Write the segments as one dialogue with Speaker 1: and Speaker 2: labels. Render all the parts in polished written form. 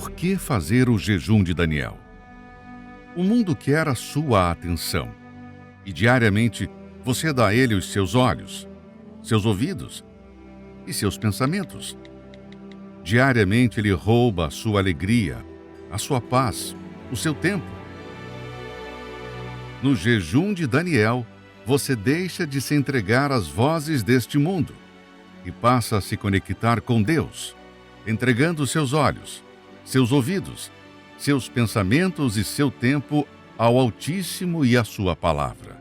Speaker 1: por que fazer o jejum de Daniel? O mundo quer a sua atenção. E diariamente você dá a ele os seus olhos, seus ouvidos e seus pensamentos. Diariamente ele rouba a sua alegria, a sua paz, o seu tempo. No jejum de Daniel, você deixa de se entregar às vozes deste mundo e passa a se conectar com Deus, entregando seus olhos, seus ouvidos, seus pensamentos e seu tempo ao Altíssimo e à sua palavra.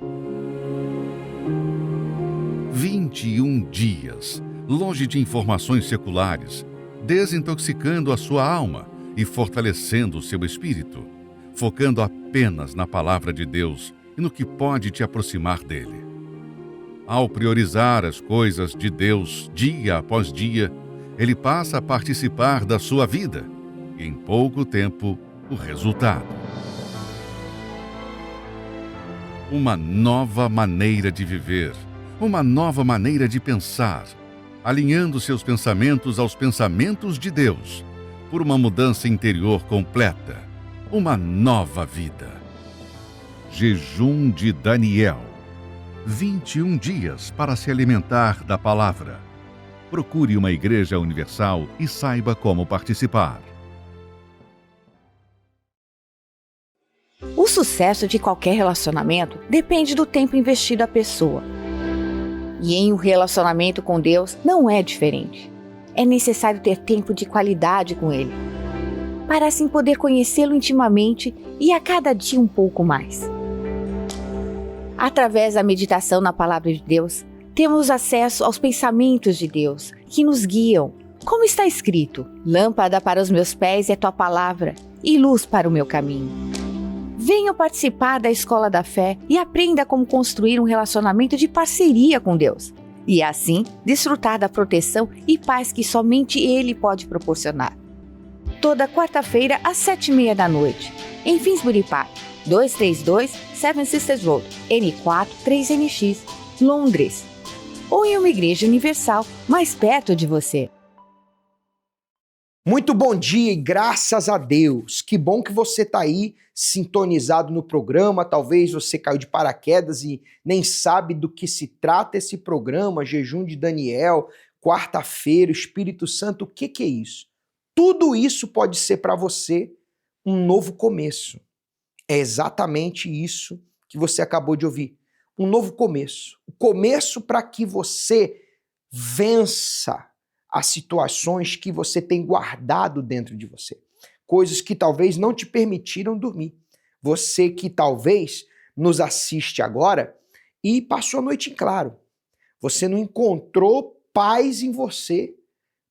Speaker 1: 21 dias, longe de informações seculares, desintoxicando a sua alma e fortalecendo o seu espírito, focando apenas na palavra de Deus e no que pode te aproximar dele. Ao priorizar as coisas de Deus dia após dia, ele passa a participar da sua vida e, em pouco tempo, o resultado. Uma nova maneira de viver, uma nova maneira de pensar, alinhando seus pensamentos aos pensamentos de Deus, por uma mudança interior completa, uma nova vida. Jejum de Daniel. 21 dias para se alimentar da palavra. Procure uma igreja universal e saiba como participar.
Speaker 2: O sucesso de qualquer relacionamento depende do tempo investido à pessoa. E em um relacionamento com Deus não é diferente. É necessário ter tempo de qualidade com Ele, para assim poder conhecê-lo intimamente e a cada dia um pouco mais. Através da meditação na Palavra de Deus, temos acesso aos pensamentos de Deus, que nos guiam. Como está escrito, lâmpada para os meus pés é tua palavra e luz para o meu caminho. Venha participar da Escola da Fé e aprenda como construir um relacionamento de parceria com Deus. E assim, desfrutar da proteção e paz que somente Ele pode proporcionar. Toda quarta-feira, às 7h30 da noite, em Finsbury Park, 232 Seven Sisters Road, N4 3NX, Londres. Ou em uma igreja universal mais perto de você.
Speaker 3: Muito bom dia e graças a Deus. Que bom que você está aí sintonizado no programa. Talvez você caiu de paraquedas e nem sabe do que se trata esse programa, Jejum de Daniel, quarta-feira, Espírito Santo. O que é isso? Tudo isso pode ser para você um novo começo. É exatamente isso que você acabou de ouvir. Um novo começo. O começo para que você vença as situações que você tem guardado dentro de você. Coisas que talvez não te permitiram dormir. Você que talvez nos assiste agora e passou a noite em claro. Você não encontrou paz em você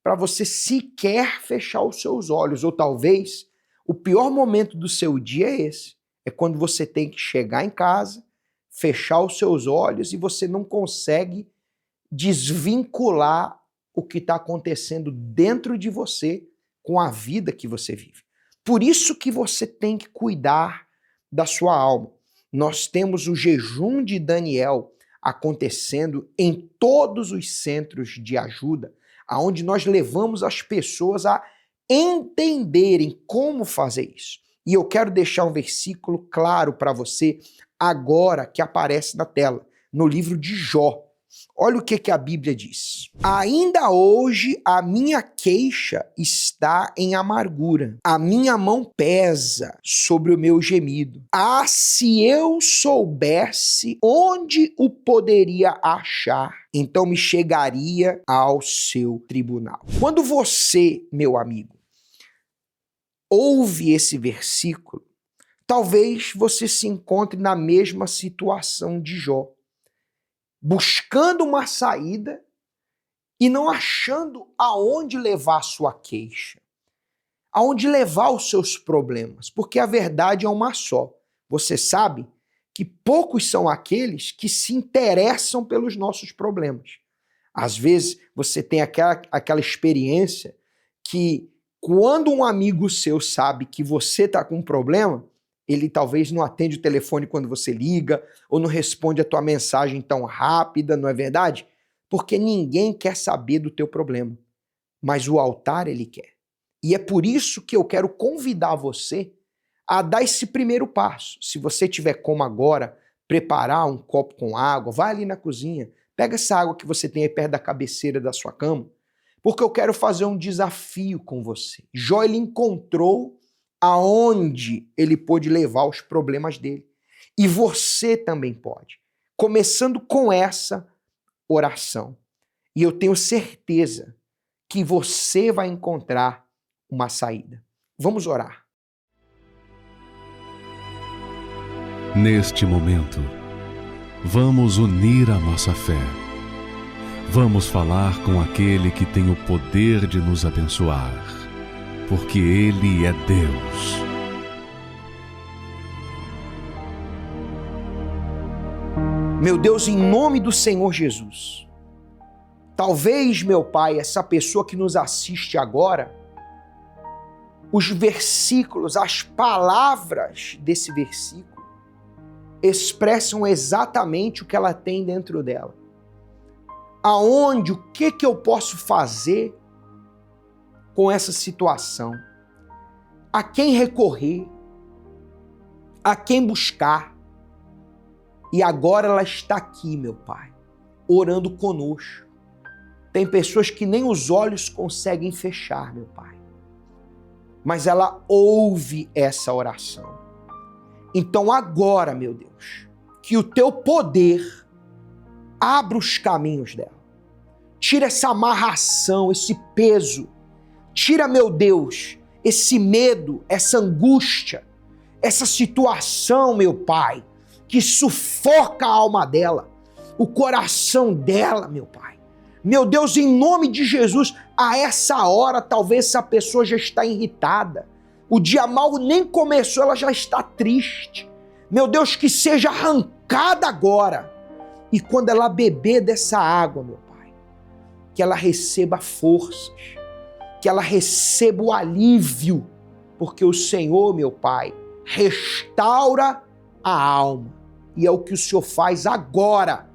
Speaker 3: para você sequer fechar os seus olhos. Ou talvez o pior momento do seu dia é esse. É quando você tem que chegar em casa, fechar os seus olhos e você não consegue desvincular o que está acontecendo dentro de você com a vida que você vive. Por isso que você tem que cuidar da sua alma. Nós temos o jejum de Daniel acontecendo em todos os centros de ajuda, aonde nós levamos as pessoas a entenderem como fazer isso. E eu quero deixar um versículo claro para você agora que aparece na tela, no livro de Jó. Olha o que a Bíblia diz. Ainda hoje a minha queixa está em amargura. A minha mão pesa sobre o meu gemido. Ah, se eu soubesse onde o poderia achar, então me chegaria ao seu tribunal. Quando você, meu amigo, ouve esse versículo, talvez você se encontre na mesma situação de Jó, buscando uma saída e não achando aonde levar a sua queixa, aonde levar os seus problemas, porque a verdade é uma só. Você sabe que poucos são aqueles que se interessam pelos nossos problemas. Às vezes você tem aquela experiência que quando um amigo seu sabe que você está com um problema, ele talvez não atende o telefone quando você liga, ou não responde a tua mensagem tão rápida, não é verdade? Porque ninguém quer saber do teu problema, mas o altar ele quer. E é por isso que eu quero convidar você a dar esse primeiro passo. Se você tiver como agora preparar um copo com água, vai ali na cozinha, pega essa água que você tem aí perto da cabeceira da sua cama, porque eu quero fazer um desafio com você. Jó, ele encontrou aonde ele pôde levar os problemas dele. E você também pode. Começando com essa oração. E eu tenho certeza que você vai encontrar uma saída. Vamos orar.
Speaker 4: Neste momento, vamos unir a nossa fé. Vamos falar com aquele que tem o poder de nos abençoar, porque Ele é Deus.
Speaker 3: Meu Deus, em nome do Senhor Jesus, talvez, meu Pai, essa pessoa que nos assiste agora, os versículos, as palavras desse versículo, expressam exatamente o que ela tem dentro dela. Aonde, o que eu posso fazer com essa situação? A quem recorrer? A quem buscar? E agora ela está aqui, meu Pai, orando conosco. Tem pessoas que nem os olhos conseguem fechar, meu Pai. Mas ela ouve essa oração. Então agora, meu Deus, que o teu poder abra os caminhos dela. Tira essa amarração, esse peso. Tira, meu Deus, esse medo, essa angústia, essa situação, meu Pai, que sufoca a alma dela, o coração dela, meu Pai. Meu Deus, em nome de Jesus, a essa hora talvez essa pessoa já está irritada. O dia mal nem começou, ela já está triste. Meu Deus, que seja arrancada agora. E quando ela beber dessa água, meu Pai, que ela receba forças, que ela receba o alívio, porque o Senhor, meu Pai, restaura a alma. E é o que o Senhor faz agora.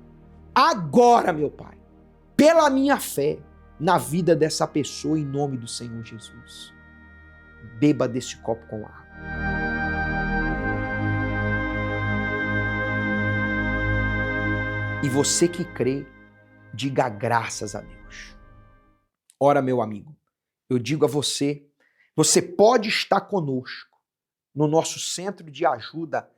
Speaker 3: Agora, meu Pai, pela minha fé na vida dessa pessoa, em nome do Senhor Jesus. Beba desse copo com água. E você que crê, diga graças a Deus. Ora, meu amigo, eu digo a você, você pode estar conosco no nosso centro de ajuda,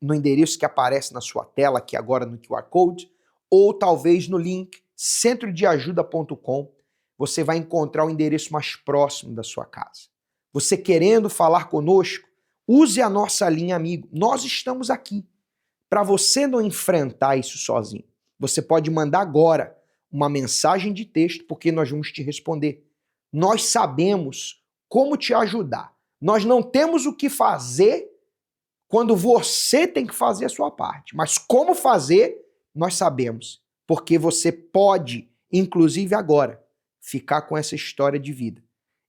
Speaker 3: no endereço que aparece na sua tela, aqui agora no QR Code, ou talvez no link centrodeajuda.com, você vai encontrar o endereço mais próximo da sua casa. Você querendo falar conosco, use a nossa linha amigo. Nós estamos aqui para você não enfrentar isso sozinho. Você pode mandar agora uma mensagem de texto, porque nós vamos te responder. Nós sabemos como te ajudar. Nós não temos o que fazer quando você tem que fazer a sua parte. Mas como fazer, nós sabemos. Porque você pode, inclusive agora, ficar com essa história de vida.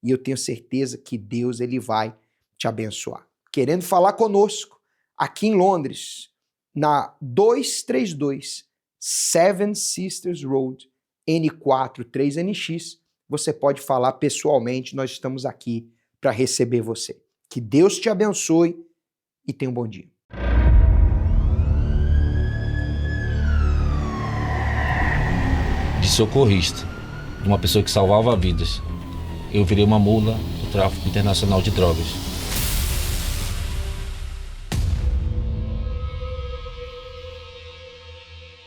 Speaker 3: E eu tenho certeza que Deus ele vai te abençoar. Querendo falar conosco, aqui em Londres, na 232 Seven Sisters Road, N4 3NX, você pode falar pessoalmente, nós estamos aqui para receber você. Que Deus te abençoe e tenha um bom dia.
Speaker 5: De socorrista, de uma pessoa que salvava vidas, eu virei uma mula do tráfico internacional de drogas.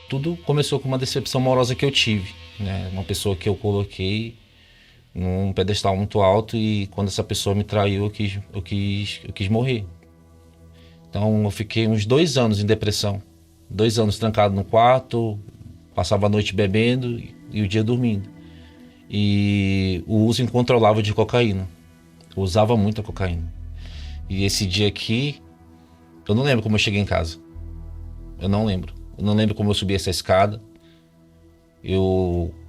Speaker 5: Tudo começou com uma decepção amorosa que eu tive, né? Uma pessoa que eu coloquei num pedestal muito alto e quando essa pessoa me traiu, eu quis morrer. Então eu fiquei uns 2 anos em depressão, 2 anos trancado no quarto, passava a noite bebendo e o dia dormindo. E o uso incontrolável de cocaína. Eu usava muita cocaína. E esse dia aqui, eu não lembro como eu cheguei em casa. Eu não lembro. Eu não lembro como eu subi essa escada.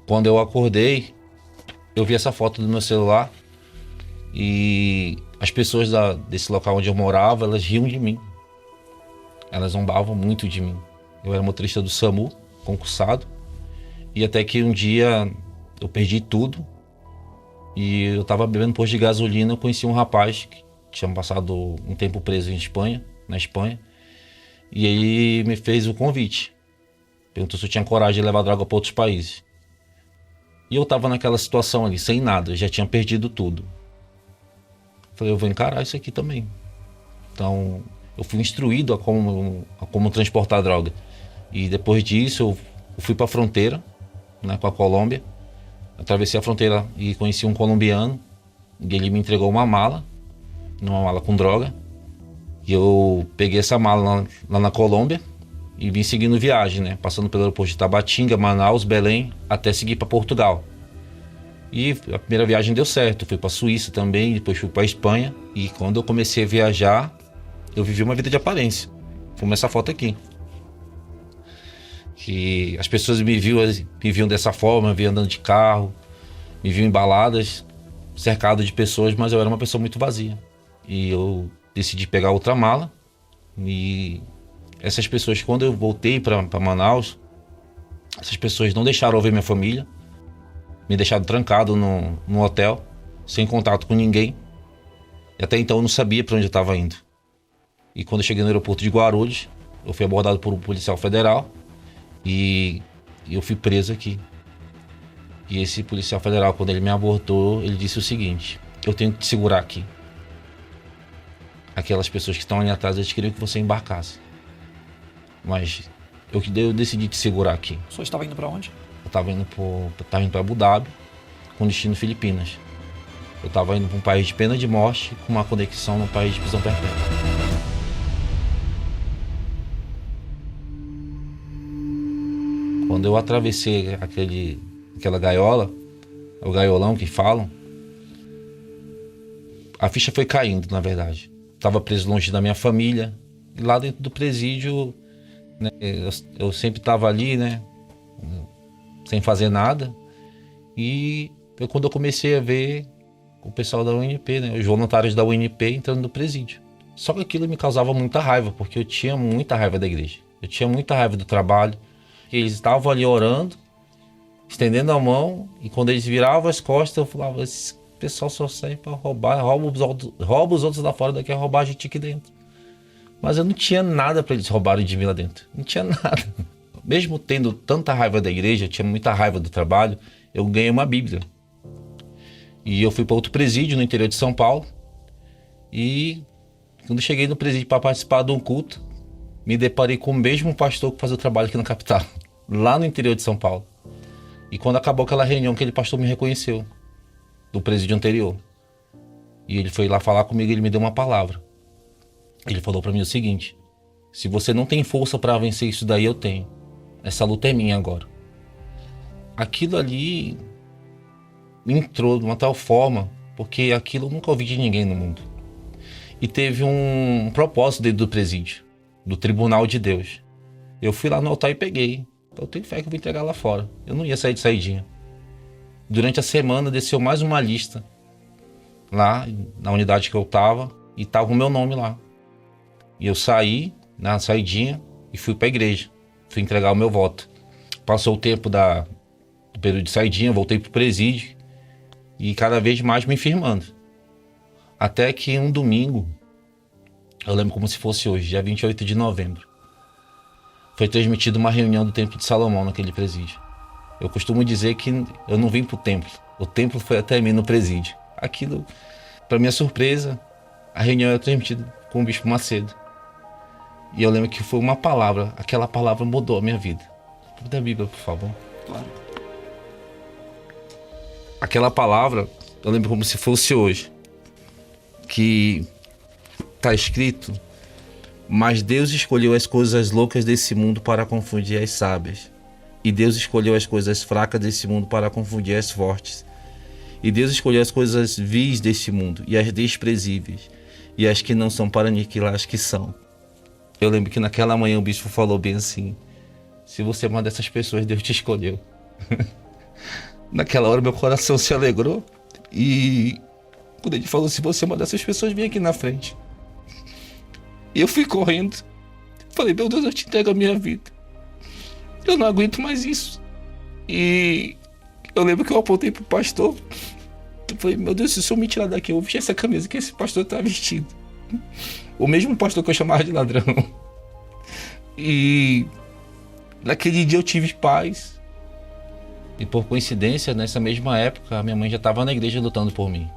Speaker 5: Quando eu acordei, eu vi essa foto do meu celular e as pessoas desse local onde eu morava, elas riam de mim. Elas zombavam muito de mim. Eu era motorista do SAMU, concursado, e até que um dia eu perdi tudo E eu tava bebendo no posto de gasolina, eu conheci um rapaz que tinha passado um tempo preso na Espanha. E ele me fez o convite. Perguntou se eu tinha coragem de levar droga para outros países. E eu tava naquela situação ali, sem nada, já tinha perdido tudo. Falei, eu vou encarar isso aqui também. Então, eu fui instruído a como transportar droga. E depois disso, eu fui para a fronteira, né, com a Colômbia. Atravessei a fronteira e conheci um colombiano. E ele me entregou uma mala com droga. E eu peguei essa mala lá na Colômbia e vim seguindo viagem, né? Passando pelo aeroporto de Tabatinga, Manaus, Belém, até seguir para Portugal. E a primeira viagem deu certo. Fui para a Suíça também, depois fui para a Espanha. E quando eu comecei a viajar, eu vivi uma vida de aparência. Como essa foto aqui. Que as pessoas me viam dessa forma, me viam andando de carro, me viam em baladas, cercado de pessoas, mas eu era uma pessoa muito vazia. E eu decidi pegar outra mala. E essas pessoas, quando eu voltei para Manaus, essas pessoas não deixaram eu ver minha família, me deixaram trancado no hotel, sem contato com ninguém. E até então eu não sabia para onde eu estava indo. E quando eu cheguei no aeroporto de Guarulhos, eu fui abordado por um policial federal e eu fui preso aqui. E esse policial federal, quando ele me abordou, ele disse o seguinte: eu tenho que te segurar aqui. Aquelas pessoas que estão ali atrás, eles queriam que você embarcasse. Mas eu decidi te segurar aqui.
Speaker 6: O senhor estava indo para onde?
Speaker 5: Eu estava indo para Abu Dhabi, com destino Filipinas. Eu estava indo para um país de pena de morte, com uma conexão no país de prisão perpétua. Quando eu atravessei aquela gaiola, o gaiolão que falam, a ficha foi caindo, na verdade. Estava preso longe da minha família. E lá dentro do presídio, né, eu sempre estava ali, né, sem fazer nada. E foi quando eu comecei a ver o pessoal da UNP, né, os voluntários da UNP entrando no presídio. Só que aquilo me causava muita raiva, porque eu tinha muita raiva da igreja. Eu tinha muita raiva do trabalho. Eles estavam ali orando, estendendo a mão, e quando eles viravam as costas, eu falava, esse pessoal só serve para roubar, rouba os outros lá fora, daqui a roubar a gente aqui dentro. Mas eu não tinha nada para eles roubarem de mim lá dentro. Não tinha nada. Mesmo tendo tanta raiva da igreja, eu tinha muita raiva do trabalho, eu ganhei uma Bíblia. E eu fui para outro presídio no interior de São Paulo. E quando cheguei no presídio para participar de um culto, me deparei com o mesmo pastor que fazia o trabalho aqui na capital, lá no interior de São Paulo. E quando acabou aquela reunião, aquele pastor me reconheceu, do presídio anterior. E ele foi lá falar comigo e ele me deu uma palavra. Ele falou para mim o seguinte: se você não tem força para vencer isso daí, eu tenho. Essa luta é minha agora. Aquilo ali me entrou de uma tal forma, porque aquilo eu nunca ouvi de ninguém no mundo. E teve um propósito dentro do presídio, do Tribunal de Deus. Eu fui lá no altar e peguei. Eu tenho fé que eu vou entregar lá fora. Eu não ia sair de saidinha. Durante a semana desceu mais uma lista lá na unidade que eu tava, e tava o meu nome lá. E eu saí na saidinha e fui para a igreja. Fui entregar o meu voto. Passou o tempo do período de saidinha, voltei pro presídio e cada vez mais me firmando. Até que um domingo, eu lembro como se fosse hoje, dia 28 de novembro, foi transmitida uma reunião do Templo de Salomão naquele presídio. Eu costumo dizer que eu não vim pro templo, o templo foi até mim no presídio. Aquilo, para minha surpresa, a reunião era transmitida com o Bispo Macedo. E eu lembro que foi uma palavra, aquela palavra mudou a minha vida. Da Bíblia, por favor.
Speaker 6: Claro.
Speaker 5: Aquela palavra, eu lembro como se fosse hoje, que está escrito: mas Deus escolheu as coisas loucas desse mundo para confundir as sábias. E Deus escolheu as coisas fracas desse mundo para confundir as fortes. E Deus escolheu as coisas vis desse mundo e as desprezíveis, e as que não são para aniquilar as que são. Eu lembro que naquela manhã o bispo falou bem assim: se você é uma dessas pessoas, Deus te escolheu. Naquela hora meu coração se alegrou. E quando ele falou: se você é uma dessas pessoas, vem aqui na frente. E eu fui correndo. Falei: meu Deus, eu te entrego a minha vida. Eu não aguento mais isso. E eu lembro que eu apontei pro pastor Eu falei, meu Deus, se o senhor me tirar daqui, eu vou vestir essa camisa que esse pastor tá vestindo. O mesmo pastor que eu chamava de ladrão. E naquele dia eu tive paz. E por coincidência, nessa mesma época, a minha mãe já estava na igreja lutando por mim.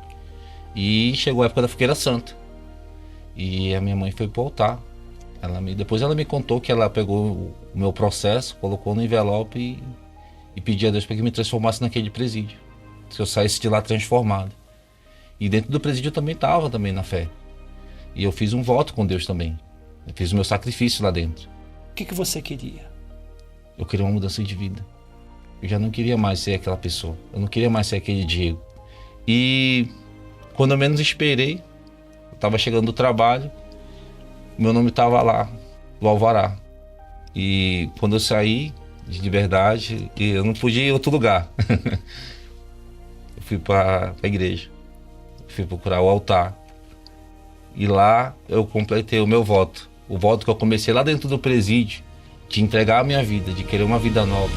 Speaker 5: E chegou a época da Fogueira Santa. E a minha mãe foi pro altar. Depois ela me contou que ela pegou o meu processo, colocou no envelope e pediu a Deus para que me transformasse naquele presídio. Que eu saísse de lá transformado. E dentro do presídio eu também estava na fé. E eu fiz um voto com Deus também. Eu fiz o meu sacrifício lá dentro.
Speaker 6: O que você queria?
Speaker 5: Eu queria uma mudança de vida. Eu já não queria mais ser aquela pessoa. Eu não queria mais ser aquele Diego. E quando eu menos esperei, eu estava chegando do trabalho, meu nome estava lá, no alvará. E quando eu saí de Liberdade, eu não podia ir em outro lugar. Eu fui para a igreja. Fui procurar o altar. E lá eu completei o meu voto. O voto que eu comecei lá dentro do presídio, de entregar a minha vida, de querer uma vida nova.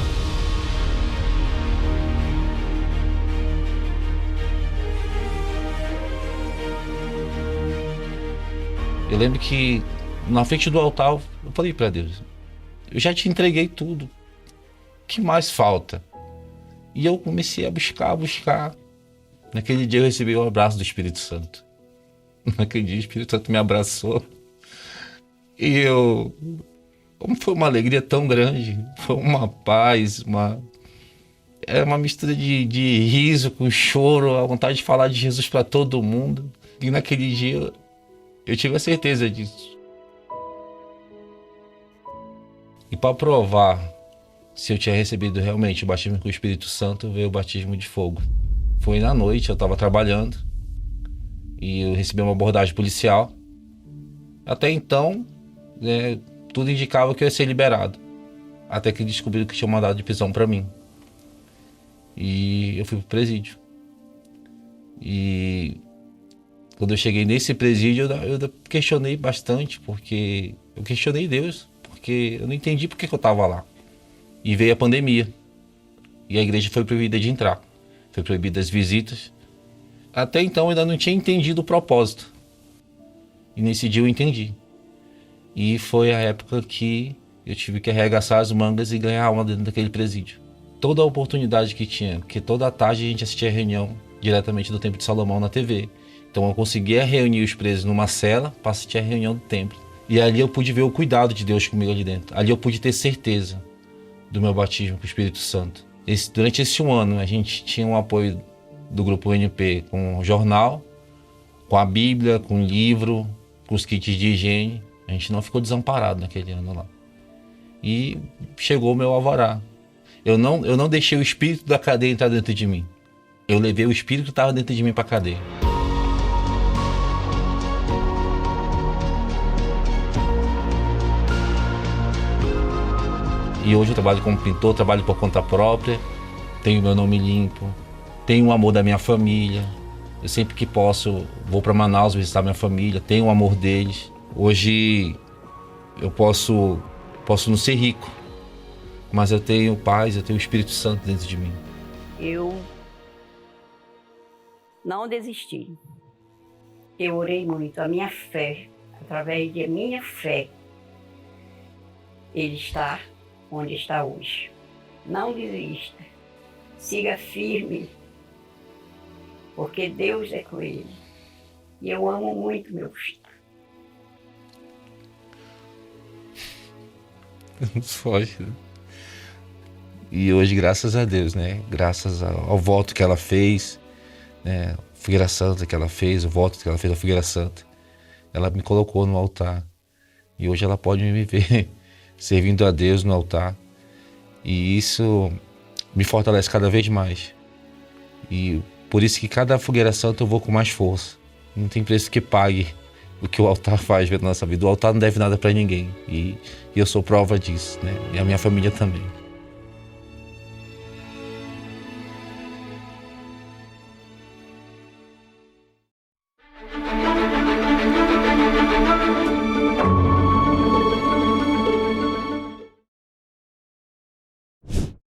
Speaker 5: Eu lembro que na frente do altar eu falei para Deus, eu já te entreguei tudo, o que mais falta? E eu comecei a buscar. Naquele dia eu recebi o abraço do Espírito Santo. Naquele dia o Espírito Santo me abraçou. E como foi uma alegria tão grande, foi uma paz, era uma mistura de riso com choro, a vontade de falar de Jesus para todo mundo. E naquele dia eu tive a certeza disso. E para provar se eu tinha recebido realmente o batismo com o Espírito Santo, veio o batismo de fogo. Foi na noite, eu estava trabalhando e eu recebi uma abordagem policial. Até então, tudo indicava que eu ia ser liberado. Até que descobriram que tinha mandado de prisão para mim. E eu fui pro presídio. E quando eu cheguei nesse presídio, eu questionei bastante, porque eu questionei Deus, porque eu não entendi por que eu estava lá. E veio a pandemia. E a igreja foi proibida de entrar. Foi proibida as visitas. Até então eu ainda não tinha entendido o propósito. E nesse dia eu entendi. E foi a época que eu tive que arregaçar as mangas e ganhar alma dentro daquele presídio. Toda a oportunidade que tinha, porque toda a tarde a gente assistia a reunião diretamente do Templo de Salomão na TV. Então eu conseguia reunir os presos numa cela para assistir a reunião do templo. E ali eu pude ver o cuidado de Deus comigo ali dentro. Ali eu pude ter certeza do meu batismo com o Espírito Santo. Durante esse ano a gente tinha um apoio do grupo UNP com jornal, com a Bíblia, com livro, com os kits de higiene. A gente não ficou desamparado naquele ano lá. E chegou o meu alvará. Eu não deixei o espírito da cadeia entrar dentro de mim. Eu levei o espírito que estava dentro de mim para a cadeia. E hoje eu trabalho como pintor, trabalho por conta própria, tenho meu nome limpo, tenho o amor da minha família. Eu sempre que posso vou para Manaus visitar minha família, tenho o amor deles. Hoje eu posso não ser rico, mas eu tenho paz, eu tenho o Espírito Santo dentro de mim.
Speaker 7: Eu não desisti. Eu orei muito, a minha fé, através da minha fé, ele está onde está hoje. Não desista, siga firme, porque Deus é com ele. E eu amo muito meu filho.
Speaker 5: Não foge, né? E hoje, graças a Deus, né? Graças ao voto que ela fez, né? A Fogueira Santa que ela fez, o voto que ela fez da Fogueira Santa, ela me colocou no altar. E hoje ela pode me ver servindo a Deus no altar. E isso me fortalece cada vez mais. E por isso que cada Fogueira Santa eu vou com mais força. Não tem preço que pague o que o altar faz na nossa vida. O altar não deve nada para ninguém. E eu sou prova disso, né? E a minha família também.